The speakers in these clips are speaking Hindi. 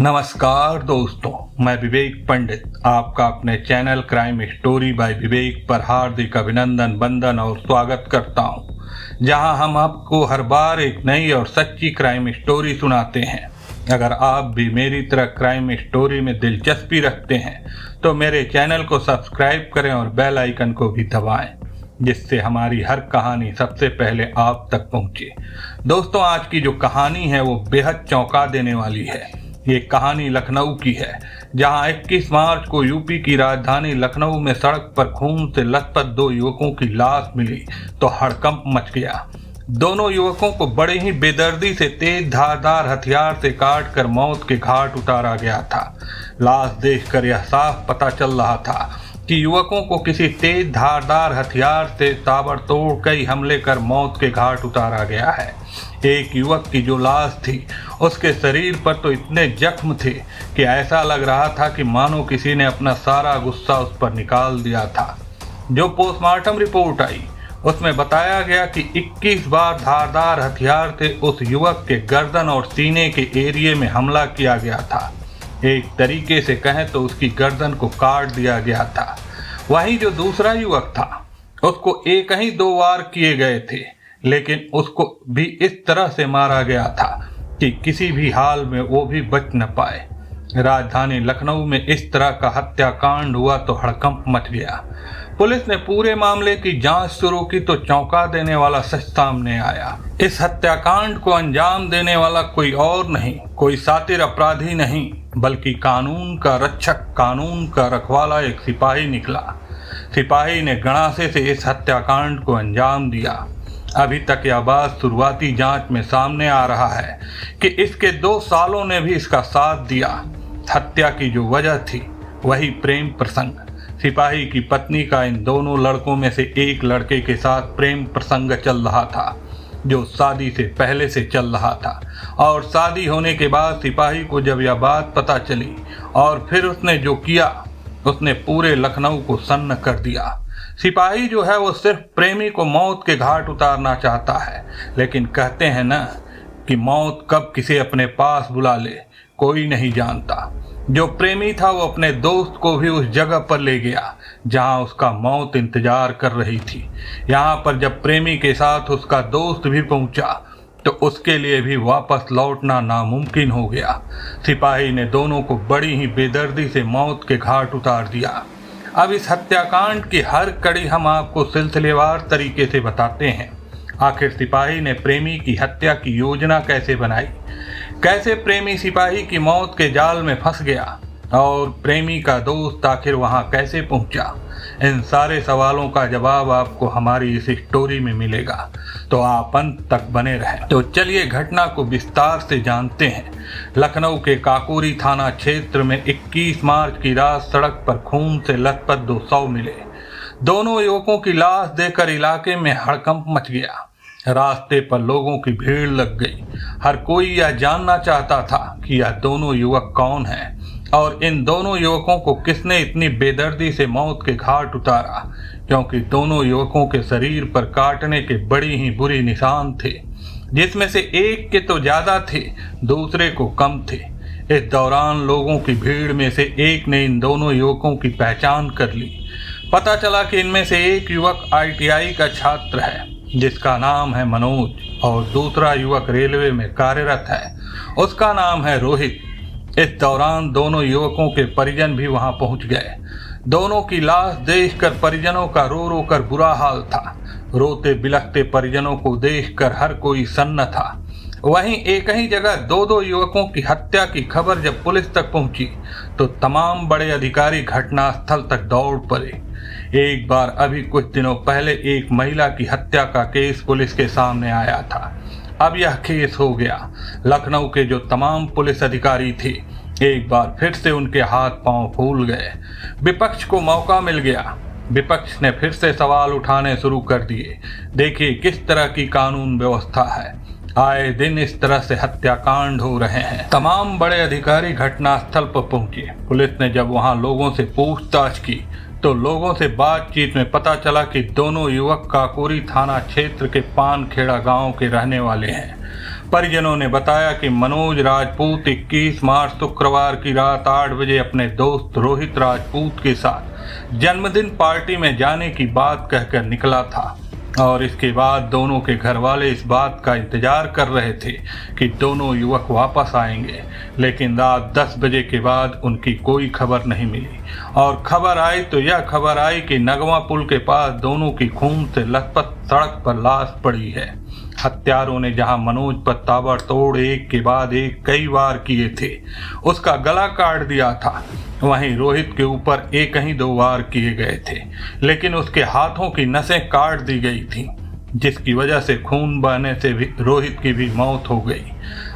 नमस्कार दोस्तों, मैं विवेक पंडित आपका अपने चैनल क्राइम स्टोरी बाय विवेक पर हार्दिक अभिनंदन, वंदन और स्वागत करता हूं, जहां हम आपको हर बार एक नई और सच्ची क्राइम स्टोरी सुनाते हैं। अगर आप भी मेरी तरह क्राइम स्टोरी में दिलचस्पी रखते हैं तो मेरे चैनल को सब्सक्राइब करें और बेल आइकन को भी दबाएं, जिससे हमारी हर कहानी सबसे पहले आप तक पहुंचे। दोस्तों, आज की जो कहानी है वो बेहद चौंका देने वाली है। ये कहानी लखनऊ की है, जहां 21 मार्च को यूपी की राजधानी लखनऊ में सड़क पर खून से लथपथ दो युवकों की लाश मिली तो हड़कंप मच गया। दोनों युवकों को बड़े ही बेदर्दी से तेज धारदार हथियार से काट कर मौत के घाट उतारा गया था। लाश देखकर यह साफ पता चल रहा था कि युवकों को किसी तेज धारदार हथियार से ताबड़तोड़ कई हमले कर मौत के घाट उतारा गया है। एक युवक की जो लाश थी, उसके शरीर पर तो इतने जख्म थे कि ऐसा लग रहा था कि मानो किसी ने अपना सारा गुस्सा उस पर निकाल दिया था। जो पोस्टमार्टम रिपोर्ट आई उसमें बताया गया कि 21 बार धारदार हथियार से उस युवक के गर्दन और सीने के एरिए में हमला किया गया था। एक तरीके से कहें तो उसकी गर्दन को काट दिया गया था। वहीं जो दूसरा युवक था, उसको एक ही 2 वार किए गए थे, लेकिन उसको भी इस तरह से मारा गया था कि किसी भी हाल में वो भी बच न पाए। राजधानी लखनऊ में इस तरह का हत्याकांड हुआ तो हड़कंप मच गया। पुलिस ने पूरे मामले की जांच शुरू की तो चौंका देने वाला सच सामने आया। इस हत्याकांड को अंजाम देने वाला कोई और नहीं, कोई सातिर अपराधी नहीं, बल्कि कानून का रक्षक, कानून का रखवाला एक सिपाही निकला। सिपाही ने गणासे से इस हत्याकांड को अंजाम दिया। अभी तक यह बात शुरुआती जांच में सामने आ रहा है कि इसके 2 सालों ने भी इसका साथ दिया। हत्या की जो वजह थी वही प्रेम प्रसंग। सिपाही की पत्नी का इन दोनों लड़कों में से एक लड़के के साथ प्रेम प्रसंग चल रहा था, जो शादी से पहले से चल रहा था। और शादी होने के बाद सिपाही को जब यह बात पता चली और फिर उसने जो किया, उसने पूरे लखनऊ को सन्न कर दिया। सिपाही जो है वो सिर्फ प्रेमी को मौत के घाट उतारना चाहता है, लेकिन कहते हैं ना कि मौत कब किसे अपने पास बुला ले कोई नहीं जानता। जो प्रेमी था वो अपने दोस्त को भी उस जगह पर ले गया जहां उसका मौत इंतजार कर रही थी। यहाँ पर जब प्रेमी के साथ उसका दोस्त भी पहुंचा तो उसके लिए भी वापस लौटना नामुमकिन हो गया। सिपाही ने दोनों को बड़ी ही बेदर्दी से मौत के घाट उतार दिया। अब इस हत्याकांड की हर कड़ी हम आपको सिलसिलेवार तरीके से बताते हैं। आखिर सिपाही ने प्रेमी की हत्या की योजना कैसे बनाई, कैसे प्रेमी सिपाही की मौत के जाल में फंस गया और प्रेमी का दोस्त आखिर वहां कैसे पहुंचा, इन सारे सवालों का जवाब आपको हमारी इस स्टोरी में मिलेगा, तो आप अंत तक बने रहें। तो चलिए घटना को विस्तार से जानते हैं। लखनऊ के काकोरी थाना क्षेत्र में 21 मार्च की रात सड़क पर खून से लथपथ 2 शव मिले। दोनों युवकों की लाश देखकर इलाके में हड़कंप मच गया। रास्ते पर लोगों की भीड़ लग गई। हर कोई यह जानना चाहता था कि यह दोनों युवक कौन हैं और इन दोनों युवकों को किसने इतनी बेदर्दी से मौत के घाट उतारा, क्योंकि दोनों युवकों के शरीर पर काटने के बड़ी ही बुरी निशान थे, जिसमें से एक के तो ज्यादा थे, दूसरे को कम थे। इस दौरान लोगों की भीड़ में से एक ने इन दोनों युवकों की पहचान कर ली। पता चला कि इनमें से एक युवक ITI का छात्र है जिसका नाम है मनोज, और दूसरा युवक रेलवे में कार्यरत है, उसका नाम है रोहित। इस दौरान दोनों युवकों के परिजन भी वहां पहुंच गए। दोनों की लाश देखकर परिजनों का रो रो कर बुरा हाल था। रोते बिलखते परिजनों को देखकर हर कोई सन्न था। वहीं एक ही जगह 2 युवकों की हत्या की खबर जब पुलिस तक पहुंची तो तमाम बड़े अधिकारी घटनास्थल तक दौड़ पड़े। एक बार अभी कुछ दिनों पहले एक महिला की हत्या का केस पुलिस के सामने आया था। अब यह केस हो गया। लखनऊ के जो तमाम पुलिस अधिकारी थे, एक बार फिर से उनके हाथ पांव फूल गए। विपक्ष को मौका मिल गया। विपक्ष ने फिर से सवाल उठाने शुरू कर दिए। देखिए किस तरह की कानून व्यवस्था है, आए दिन इस तरह से हत्याकांड हो रहे हैं। तमाम बड़े अधिकारी घटनास्थल पर पहुंचे। पुलिस ने जब वहां लोगों से पूछताछ की तो लोगों से बातचीत में पता चला कि दोनों युवक काकोरी थाना क्षेत्र के पानखेड़ा गांव के रहने वाले हैं। परिजनों ने बताया कि मनोज राजपूत 21 मार्च शुक्रवार की रात 8 बजे अपने दोस्त रोहित राजपूत के साथ जन्मदिन पार्टी में जाने की बात कहकर निकला था और इसके बाद दोनों के घर वाले इस बात का इंतजार कर रहे थे कि दोनों युवक वापस आएंगे, लेकिन रात 10 बजे के बाद उनकी कोई खबर नहीं मिली और खबर आई तो यह खबर आई कि नगवा पुल के पास दोनों की खून से लथपथ सड़क पर लाश पड़ी है। हत्यारों ने जहां मनोज पर ताबड़तोड़ एक के बाद एक कई वार किए थे, उसका गला काट दिया था, वहीं रोहित के ऊपर एक ही 2 वार किए गए थे, लेकिन उसके हाथों की नसें काट दी गई थी, जिसकी वजह से खून बहने से भी रोहित की भी मौत हो गई।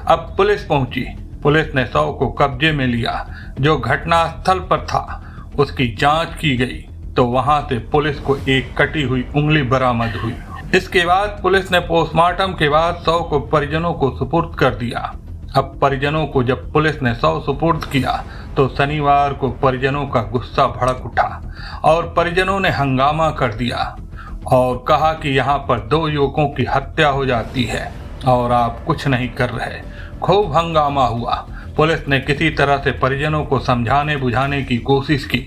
अब पुलिस पहुंची। पुलिस ने शव को कब्जे में लिया। जो घटनास्थल पर था उसकी जांच की गई तो वहां से पुलिस को एक कटी हुई उंगली बरामद हुई। इसके बाद पुलिस ने पोस्टमार्टम के बाद शव को परिजनों को सुपुर्द कर दिया। अब परिजनों को जब पुलिस ने शव सुपुर्द किया तो शनिवार को परिजनों का गुस्सा भड़क उठा और परिजनों ने हंगामा कर दिया और कहा कि यहाँ पर 2 युवकों की हत्या हो जाती है और आप कुछ नहीं कर रहे। खूब हंगामा हुआ। पुलिस ने किसी तरह से परिजनों को समझाने बुझाने की कोशिश की।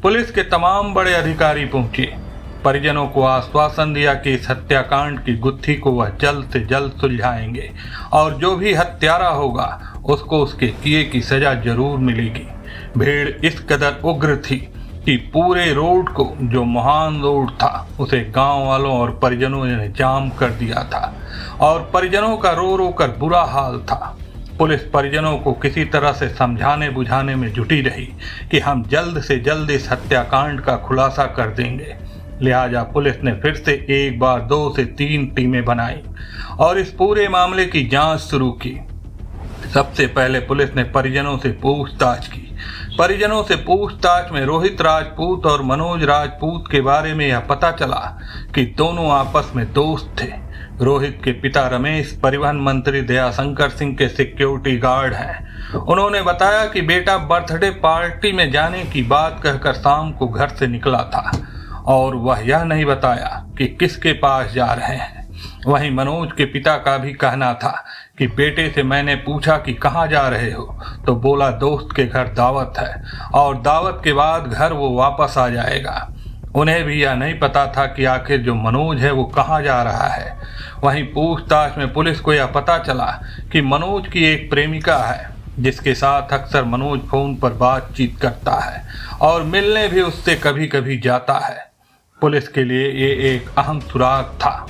पुलिस के तमाम बड़े अधिकारी पहुंचे। परिजनों को आश्वासन दिया कि इस हत्याकांड की गुत्थी को वह जल्द से जल्द सुलझाएंगे और जो भी हत्यारा होगा उसको उसके किए की सजा जरूर मिलेगी। भीड़ इस कदर उग्र थी कि पूरे रोड को, जो महान रोड था, उसे गांव वालों और परिजनों ने जाम कर दिया था और परिजनों का रो रो कर बुरा हाल था। पुलिस परिजनों को किसी तरह से समझाने बुझाने में जुटी रही कि हम जल्द से जल्द इस हत्याकांड का खुलासा कर देंगे। लिहाजा पुलिस ने फिर से एक बार 2 से 3 टीमें बनाई और इस पूरे मामले की जांच शुरू की। सबसे पहले पुलिस ने परिजनों से पूछताछ की। परिजनों से पूछताछ में रोहित राजपूत और मनोज राजपूत के बारे में यह पता चला कि दोनों आपस में दोस्त थे। रोहित के पिता रमेश परिवहन मंत्री दयाशंकर सिंह के सिक्योरिटी गार्ड हैं। उन्होंने बताया कि बेटा बर्थडे पार्टी में जाने की बात कहकर शाम को घर से निकला था और वह यह नहीं बताया कि किसके पास जा रहे हैं। वहीं मनोज के पिता का भी कहना था कि बेटे से मैंने पूछा कि कहाँ जा रहे हो तो बोला दोस्त के घर दावत है और दावत के बाद घर वो वापस आ जाएगा। उन्हें भी यह नहीं पता था कि आखिर जो मनोज है वो कहाँ जा रहा है। वहीं पूछताछ में पुलिस को यह पता चला कि मनोज की एक प्रेमिका है जिसके साथ अक्सर मनोज फोन पर बातचीत करता है और मिलने भी उससे कभी कभी जाता है। पुलिस के लिए ये एक अहम सुराग था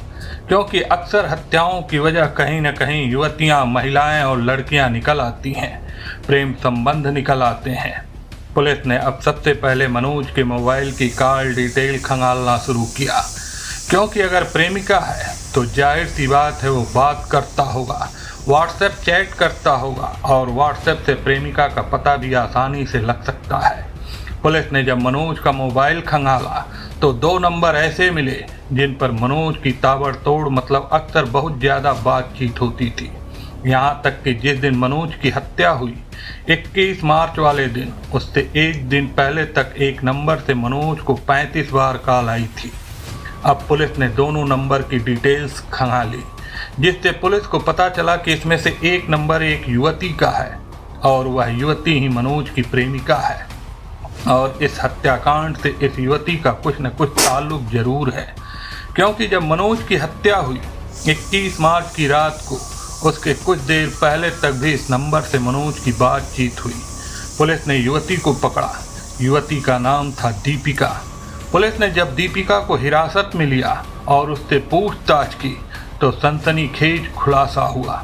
क्योंकि अक्सर हत्याओं की वजह कहीं न कहीं युवतियां, महिलाएं और लड़कियां निकल आती हैं, प्रेम संबंध निकल आते हैं। पुलिस ने अब सबसे पहले मनोज के मोबाइल की कॉल डिटेल खंगालना शुरू किया क्योंकि अगर प्रेमिका है तो जाहिर सी बात है वो बात करता होगा, व्हाट्सएप चैट करता होगा और व्हाट्सएप से प्रेमिका का पता भी आसानी से लग सकता है। पुलिस ने जब मनोज का मोबाइल खंगाला तो 2 नंबर ऐसे मिले जिन पर मनोज की ताबड़तोड़ मतलब अक्सर बहुत ज़्यादा बातचीत होती थी। यहाँ तक कि जिस दिन मनोज की हत्या हुई 21 मार्च वाले दिन, उससे एक दिन पहले तक एक नंबर से मनोज को 35 बार कॉल आई थी। अब पुलिस ने दोनों नंबर की डिटेल्स खंगाली जिससे पुलिस को पता चला कि इसमें से एक नंबर एक युवती का है और वह युवती ही मनोज की प्रेमिका है और इस हत्याकांड से इस युवती का कुछ न कुछ ताल्लुक जरूर है क्योंकि जब मनोज की हत्या हुई 21 मार्च की रात को उसके कुछ देर पहले तक भी इस नंबर से मनोज की बातचीत हुई। पुलिस ने युवती को पकड़ा। युवती का नाम था दीपिका। पुलिस ने जब दीपिका को हिरासत में लिया और उससे पूछताछ की तो सनसनीखेज खुलासा हुआ।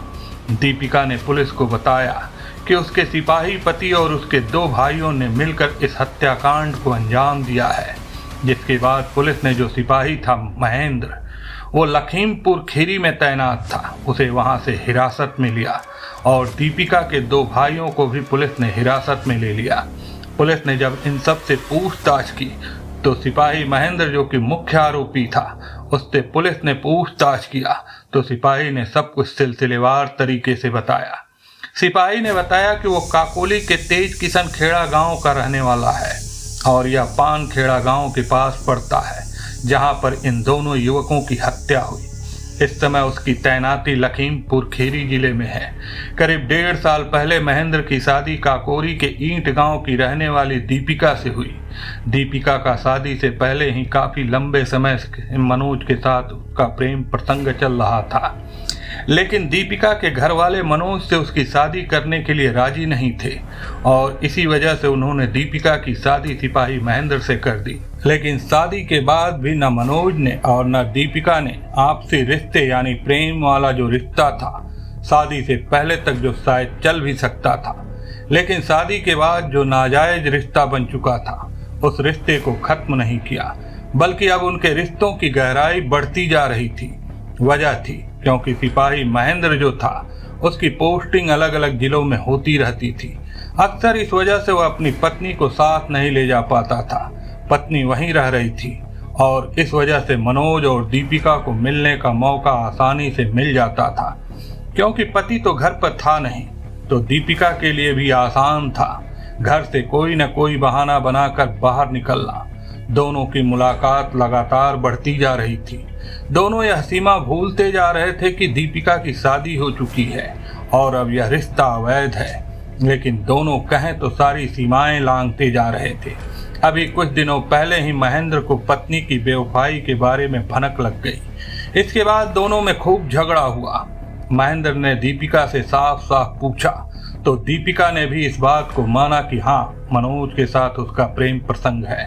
दीपिका ने पुलिस को बताया कि उसके सिपाही पति और उसके 2 भाइयों ने मिलकर इस हत्याकांड को अंजाम दिया है। जिसके बाद पुलिस ने जो सिपाही था महेंद्र, वो लखीमपुर खीरी में तैनात था, उसे वहां से हिरासत में लिया और दीपिका के 2 भाइयों को भी पुलिस ने हिरासत में ले लिया। पुलिस ने जब इन सब से पूछताछ की तो सिपाही महेंद्र जो कि मुख्य आरोपी था उससे पुलिस ने पूछताछ किया तो सिपाही ने सब कुछ सिलसिलेवार तरीके से बताया। सिपाही ने बताया कि वो काकोली के तेज किशन खेड़ा गांव का रहने वाला है और यह पान खेड़ा गांव के पास पड़ता है जहां पर इन दोनों युवकों की हत्या हुई। इस समय उसकी तैनाती लखीमपुर खीरी जिले में है। करीब 1.5 साल पहले महेंद्र की शादी काकोरी के ईंट गांव की रहने वाली दीपिका से हुई। दीपिका का शादी से पहले ही काफी लंबे समय से मनोज के साथ उसका प्रेम प्रसंग चल रहा था, लेकिन दीपिका के घर वाले मनोज से उसकी शादी करने के लिए राजी नहीं थे और इसी वजह से उन्होंने दीपिका की शादी सिपाही महेंद्र से कर दी। लेकिन शादी के बाद भी न मनोज ने और न दीपिका ने आपसी रिश्ते यानी प्रेम वाला जो रिश्ता था शादी से पहले तक जो शायद चल भी सकता था, लेकिन शादी के बाद जो नाजायज रिश्ता बन चुका था उस रिश्ते को खत्म नहीं किया, बल्कि अब उनके रिश्तों की गहराई बढ़ती जा रही थी। वजह थी क्योंकि सिपाही महेंद्र जो था उसकी पोस्टिंग अलग अलग जिलों में होती रहती थी। अक्सर इस वजह से वह अपनी पत्नी को साथ नहीं ले जा पाता था। पत्नी वहीं रह रही थी और इस वजह से मनोज और दीपिका को मिलने का मौका आसानी से मिल जाता था। क्योंकि पति तो घर पर था नहीं, तो दीपिका के लिए भी आसान था घर से कोई न कोई बहाना बनाकर बाहर निकलना। दोनों की मुलाकात लगातार बढ़ती जा रही थी। दोनों यह सीमा भूलते जा रहे थे कि दीपिका की शादी हो चुकी है और अब यह रिश्ता अवैध है, लेकिन दोनों कहें तो सारी सीमाएं लांघते जा रहे थे। अभी कुछ दिनों पहले ही महेंद्र को पत्नी की बेवफाई के बारे में भनक लग गई। इसके बाद दोनों में खूब झगड़ा हुआ। महेंद्र ने दीपिका से साफ साफ पूछा तो दीपिका ने भी इस बात को माना कि हाँ, मनोज के साथ उसका प्रेम प्रसंग है।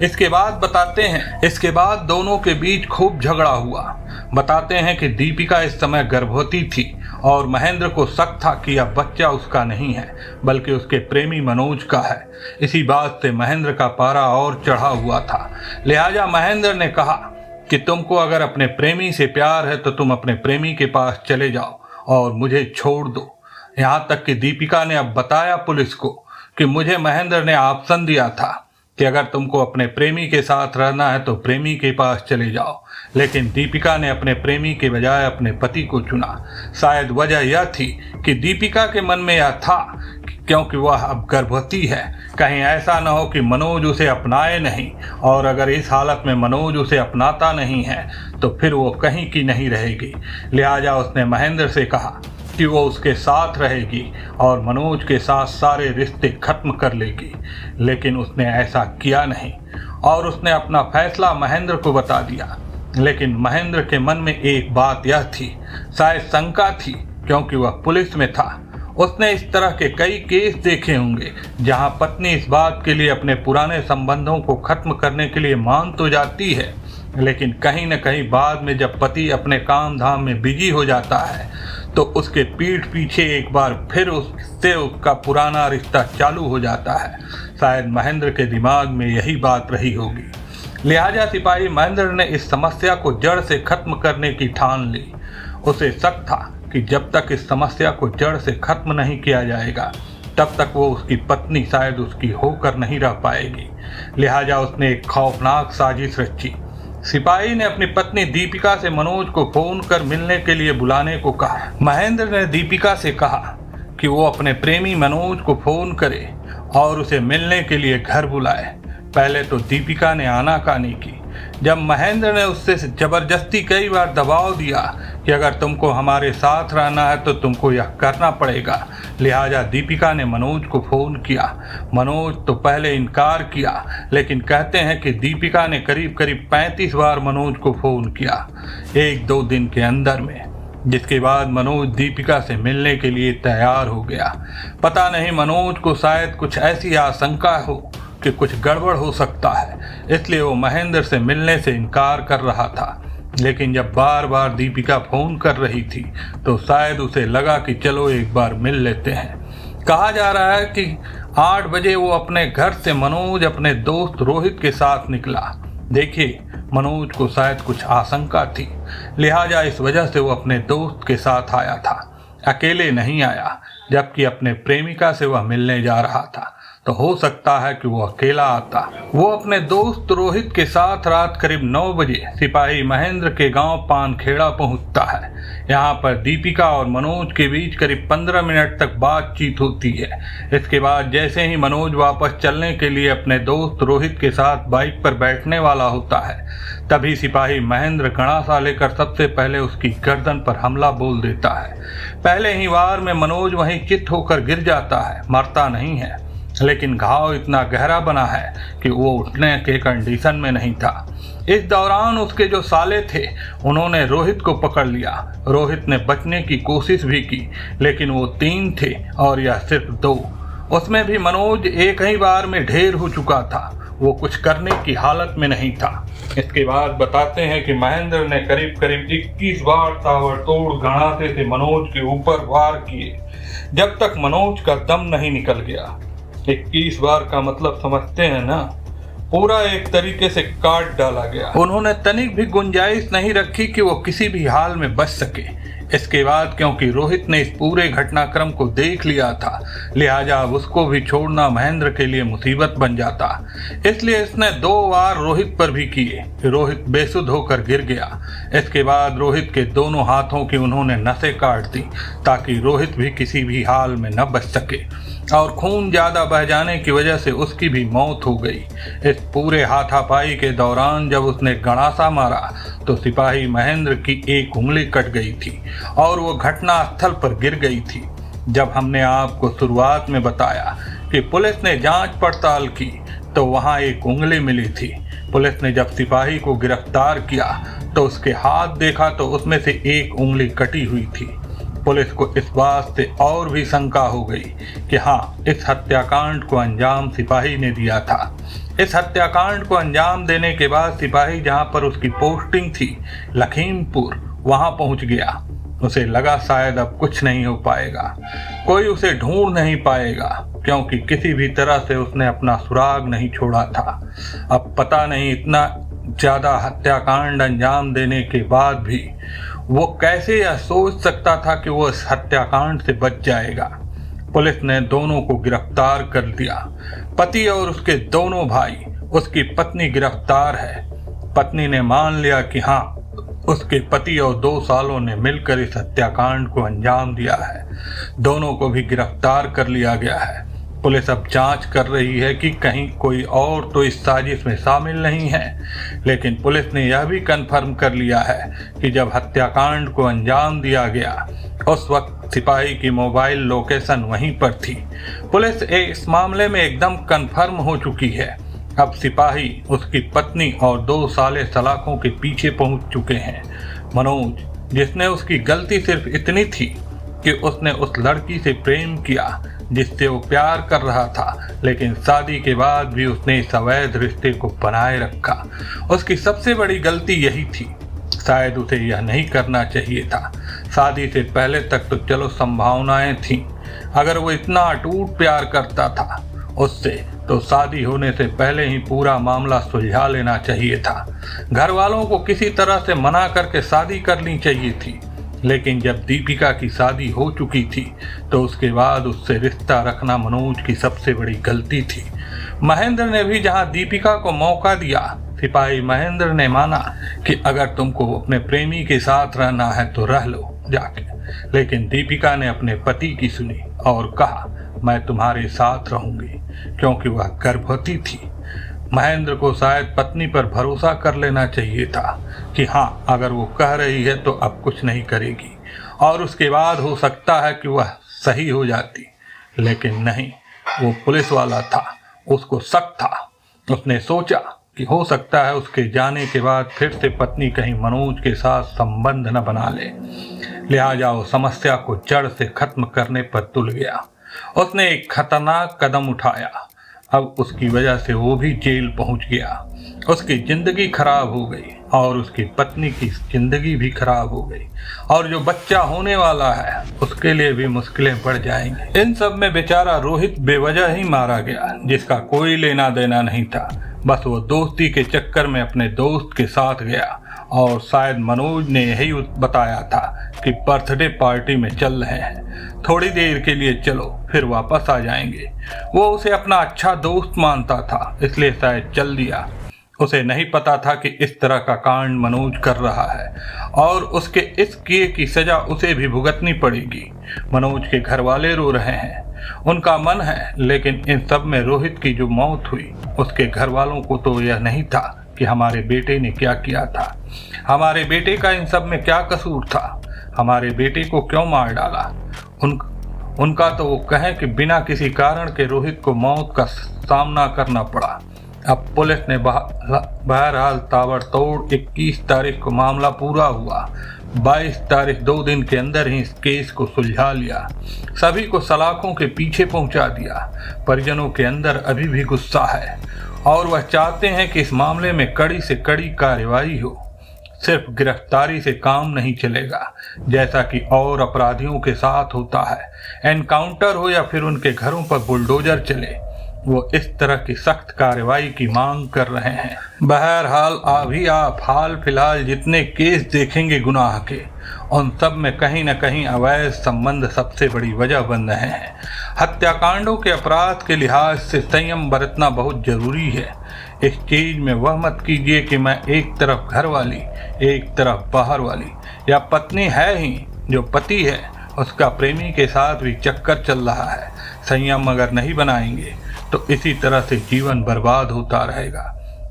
इसके बाद दोनों के बीच खूब झगड़ा हुआ। बताते हैं कि दीपिका इस समय गर्भवती थी और महेंद्र को शक था कि यह बच्चा उसका नहीं है बल्कि उसके प्रेमी मनोज का है। इसी बात से महेंद्र का पारा और चढ़ा हुआ था। लिहाजा महेंद्र ने कहा कि तुमको अगर अपने प्रेमी से प्यार है तो तुम अपने प्रेमी के पास चले जाओ और मुझे छोड़ दो। यहाँ तक कि दीपिका ने अब बताया पुलिस को कि मुझे महेंद्र ने ऑप्शन दिया था कि अगर तुमको अपने प्रेमी के साथ रहना है तो प्रेमी के पास चले जाओ, लेकिन दीपिका ने अपने प्रेमी के बजाय अपने पति को चुना। शायद वजह यह थी कि दीपिका के मन में यह था क्योंकि वह अब गर्भवती है, कहीं ऐसा न हो कि मनोज उसे अपनाए नहीं, और अगर इस हालत में मनोज उसे अपनाता नहीं है तो फिर वो कहीं की नहीं रहेगी। लिहाजा उसने महेंद्र से कहा कि वो उसके साथ रहेगी और मनोज के साथ सारे रिश्ते खत्म कर लेगी, लेकिन उसने ऐसा किया नहीं और उसने अपना फैसला महेंद्र को बता दिया। लेकिन महेंद्र के मन में एक बात यह थी, शायद शंका थी, क्योंकि वह पुलिस में था। उसने इस तरह के कई केस देखे होंगे जहां पत्नी इस बात के लिए अपने पुराने संबंधों को खत्म करने के लिए मान तो जाती है, लेकिन कहीं न कहीं बाद में जब पति अपने काम धाम में बिजी हो जाता है तो उसके पीठ पीछे एक बार फिर उससे उसका पुराना रिश्ता चालू हो जाता है। शायद महेंद्र के दिमाग में यही बात रही होगी। लिहाजा सिपाही महेंद्र ने इस समस्या को जड़ से खत्म करने की ठान ली। उसे शक था कि जब तक इस समस्या को जड़ से खत्म नहीं किया जाएगा तब तक वो उसकी पत्नी शायद उसकी होकर नहीं रह पाएगी। लिहाजा उसने एक खौफनाक साजिश रची। सिपाही ने अपनी पत्नी दीपिका से मनोज को फोन कर मिलने के लिए बुलाने को कहा। महेंद्र ने दीपिका से कहा कि वो अपने प्रेमी मनोज को फोन करे और उसे मिलने के लिए घर बुलाए। पहले तो दीपिका ने आनाकानी की। जब महेंद्र ने उससे जबरदस्ती कई बार दबाव दिया कि अगर तुमको हमारे साथ रहना है तो तुमको यह करना पड़ेगा, लिहाजा दीपिका ने मनोज को फ़ोन किया। मनोज तो पहले इनकार किया, लेकिन कहते हैं कि दीपिका ने करीब 35 बार मनोज को फ़ोन किया 1-2 दिन के अंदर में, जिसके बाद मनोज दीपिका से मिलने के लिए तैयार हो गया। पता नहीं मनोज को शायद कुछ ऐसी आशंका हो कि कुछ गड़बड़ हो सकता है, इसलिए वो महेंद्र से मिलने से इनकार कर रहा था। लेकिन जब बार बार दीपिका फ़ोन कर रही थी तो शायद उसे लगा कि चलो एक बार मिल लेते हैं। कहा जा रहा है कि 8 बजे वो अपने घर से मनोज अपने दोस्त रोहित के साथ निकला। देखिए, मनोज को शायद कुछ आशंका थी, लिहाजा इस वजह से वो अपने दोस्त के साथ आया था, अकेले नहीं आया, जबकि अपने प्रेमिका से वह मिलने जा रहा था। तो हो सकता है कि वो अकेला आता। वो अपने दोस्त रोहित के साथ रात करीब 9 बजे सिपाही महेंद्र के गांव पानखेड़ा पहुंचता है। यहाँ पर दीपिका और मनोज के बीच करीब 15 मिनट तक बातचीत होती है। इसके बाद जैसे ही मनोज वापस चलने के लिए अपने दोस्त रोहित के साथ बाइक पर बैठने वाला होता है, तभी सिपाही महेंद्र गणासा लेकर सबसे पहले उसकी गर्दन पर हमला बोल देता है। पहले ही वार में मनोज वहीं चित होकर गिर जाता है, मरता नहीं है, लेकिन घाव इतना गहरा बना है कि वो उठने के कंडीशन में नहीं था। इस दौरान उसके जो साले थे उन्होंने रोहित को पकड़ लिया। रोहित ने बचने की कोशिश भी की, लेकिन वो 3 थे और यह सिर्फ 2। उसमें भी मनोज एक ही बार में ढेर हो चुका था, वो कुछ करने की हालत में नहीं था। इसके बाद बताते हैं कि महेंद्र ने करीब 21 बार ताबड़तोड़ गणासे से मनोज के ऊपर वार किए, जब तक मनोज का दम नहीं निकल गया। 21 बार का मतलब समझते हैं ना, पूरा एक तरीके से काट डाला गया। उन्होंने तनिक भी गुंजाइश नहीं रखी कि वो किसी भी हाल में बच सके। इसके बाद क्योंकि रोहित ने इस पूरे घटनाक्रम को देख लिया था, लिहाजा अब उसको भी छोड़ना महेंद्र के लिए मुसीबत बन जाता। इसलिए इसने 2 वार रोहित पर भी किए। रोहित बेसुध होकर गिर गया। इसके बाद रोहित के दोनों हाथों की उन्होंने नसें काट दी ताकि रोहित भी किसी भी हाल में न बच सके, और खून ज्यादा बह जाने की वजह से उसकी भी मौत हो गई। इस पूरे हाथापाई के दौरान जब उसने गणासा मारा तो सिपाही महेंद्र की एक उंगली कट गई थी और वो घटना स्थल पर गिर गई थी। जब हमने आपको शुरुआत में बताया कि पुलिस ने जांच पड़ताल की तो वहां एक उंगली मिली थी। पुलिस ने जब सिपाही को गिरफ्तार किया तो उसके हाथ देखा तो उसमें से एक उंगली कटी हुई थी। पुलिस को इस बात से और भी शंका हो गई कि हाँ, इस हत्याकांड को अंजाम सिपाही ने दिया था। इस हत्याकांड को अंजाम देने के बाद सिपाही जहाँ पर उसकी पोस्टिंग थी लखीमपुर, वहाँ पहुँच गया। उसे लगा शायद अब कुछ नहीं हो पाएगा, कोई उसे ढूंढ नहीं पाएगा, क्योंकि किसी भी तरह से उसने अपना सुराग नहीं छोड़ा था। अब पता नहीं इतना ज़्यादा हत्याकांड अंजाम देने के बाद भी वो कैसे यह सोच सकता था कि वो इस हत्याकांड से बच जाएगा। पुलिस ने दोनों को गिरफ्तार कर लिया, पति और उसके दोनों भाई। उसकी पत्नी गिरफ्तार है। पत्नी ने मान लिया कि हाँ, उसके पति और 2 सालों ने मिलकर इस हत्याकांड को अंजाम दिया है। दोनों को भी गिरफ्तार कर लिया गया है। पुलिस अब जांच कर रही है कि कहीं कोई और तो इस साजिश में शामिल नहीं है, लेकिन पुलिस ने यह भी कंफर्म कर लिया है कि जब हत्याकांड को अंजाम दिया गया उस वक्त सिपाही की मोबाइल लोकेशन वहीं पर थी। पुलिस इस मामले में एकदम कंफर्म हो चुकी है। अब सिपाही, उसकी पत्नी और 2 साले सलाखों के पीछे पहुंच चुके हैं। मनोज, जिसने उसकी गलती सिर्फ इतनी थी कि उसने उस लड़की से प्रेम किया जिससे वो प्यार कर रहा था, लेकिन शादी के बाद भी उसने इस अवैध रिश्ते को बनाए रखा। उसकी सबसे बड़ी गलती यही थी। शायद उसे यह नहीं करना चाहिए था। शादी से पहले तक तो चलो संभावनाएं थीं। अगर वो इतना अटूट प्यार करता था उससे, तो शादी होने से पहले ही पूरा मामला सुलझा लेना चाहिए था। घर वालों को किसी तरह से मना करके शादी करनी चाहिए थी। लेकिन जब दीपिका की शादी हो चुकी थी तो उसके बाद उससे रिश्ता रखना मनोज की सबसे बड़ी गलती थी। महेंद्र ने भी जहां दीपिका को मौका दिया, सिपाही महेंद्र ने माना कि अगर तुमको अपने प्रेमी के साथ रहना है तो रह लो जाके, लेकिन दीपिका ने अपने पति की सुनी और कहा मैं तुम्हारे साथ रहूंगी, क्योंकि वह गर्भवती थी। महेंद्र को शायद पत्नी पर भरोसा कर लेना चाहिए था कि हाँ, अगर वो कह रही है तो अब कुछ नहीं करेगी, और उसके बाद हो सकता है कि वह सही हो जाती। लेकिन नहीं, वो पुलिस वाला था, उसको शक था। उसने सोचा कि हो सकता है उसके जाने के बाद फिर से पत्नी कहीं मनोज के साथ संबंध न बना ले, लिहाजा वो समस्या को जड़ से खत्म करने पर तुल गया। उसने एक खतरनाक कदम उठाया। अब उसकी वजह से वो भी जेल पहुंच गया। उसकी जिंदगी खराब हो गई और उसकी पत्नी की जिंदगी भी खराब हो गई, और जो बच्चा होने वाला है उसके लिए भी मुश्किलें बढ़ जाएंगी। इन सब में बेचारा रोहित बेवजह ही मारा गया, जिसका कोई लेना देना नहीं था। बस वो दोस्ती के चक्कर में अपने दोस्त के साथ गया और शायद मनोज ने यही बताया था कि बर्थडे पार्टी में चल रहे हैं, थोड़ी देर के लिए चलो फिर वापस आ जाएंगे। वो उसे अपना अच्छा दोस्त मानता था, इसलिए शायद चल दिया। उसे नहीं पता था कि इस तरह का कांड मनोज कर रहा है और उसके इस किए की सजा उसे भी भुगतनी पड़ेगी। मनोज के घर वाले रो रहे हैं, उनका मन है, लेकिन इन सब में रोहित की जो मौत हुई, उसके घर वालों को तो यह नहीं था कि हमारे बेटे ने क्या किया था, हमारे बेटे का इन सब में क्या कसूर था, हमारे बेटे को क्यों मार डाला। उनका तो वो कहें कि बिना किसी कारण के रोहित को मौत का सामना करना पड़ा। अब पुलिस ने बहरहाल ताबड़तोड़ 21 तारीख को मामला पूरा हुआ। 22 तारीख 2 दिन के अंदर ही इस केस को सुलझा लिया, सभी को सलाखों के पीछे पहुंचा दिया। परिजनों के अंदर अभी भी गुस्सा है और वह चाहते हैं कि इस मामले में कड़ी से कड़ी कार्रवाई हो। सिर्फ गिरफ्तारी से काम नहीं चलेगा, जैसा कि और अपराधियों के साथ होता है, एनकाउंटर हो या फिर उनके घरों पर बुलडोजर चले, वो इस तरह की सख्त कार्रवाई की मांग कर रहे हैं। बहरहाल अभी आप हाल फिलहाल जितने केस देखेंगे गुनाह के, उन सब में कहीं न कहीं अवैध संबंध सबसे बड़ी वजह बन रहे हैं। हत्याकांडों के अपराध के लिहाज से संयम बरतना बहुत जरूरी है। इस चीज में वह मत कीजिए कि मैं एक तरफ घर वाली एक तरफ बाहर वाली, या पत्नी है ही जो पति है उसका प्रेमी के साथ भी चक्कर चल रहा है। संयम अगर नहीं बनाएंगे तो इसी तरह से जीवन बर्बाद होता रहेगा।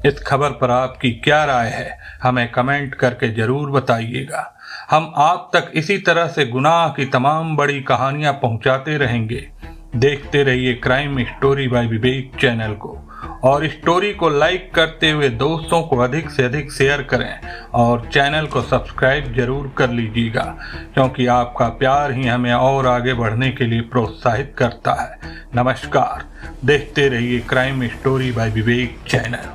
इस खबर पर आपकी क्या राय है, हमें कमेंट करके जरूर बताइएगा। हम आप तक इसी तरह से गुनाह की तमाम बड़ी कहानियां पहुंचाते रहेंगे। देखते रहिए crime story by Vivek channel को, और स्टोरी को लाइक करते हुए दोस्तों को अधिक से अधिक शेयर करें और चैनल को सब्सक्राइब जरूर कर लीजिएगा, क्योंकि आपका प्यार ही हमें और आगे बढ़ने के लिए प्रोत्साहित करता है। नमस्कार, देखते रहिए crime story by Vivek channel.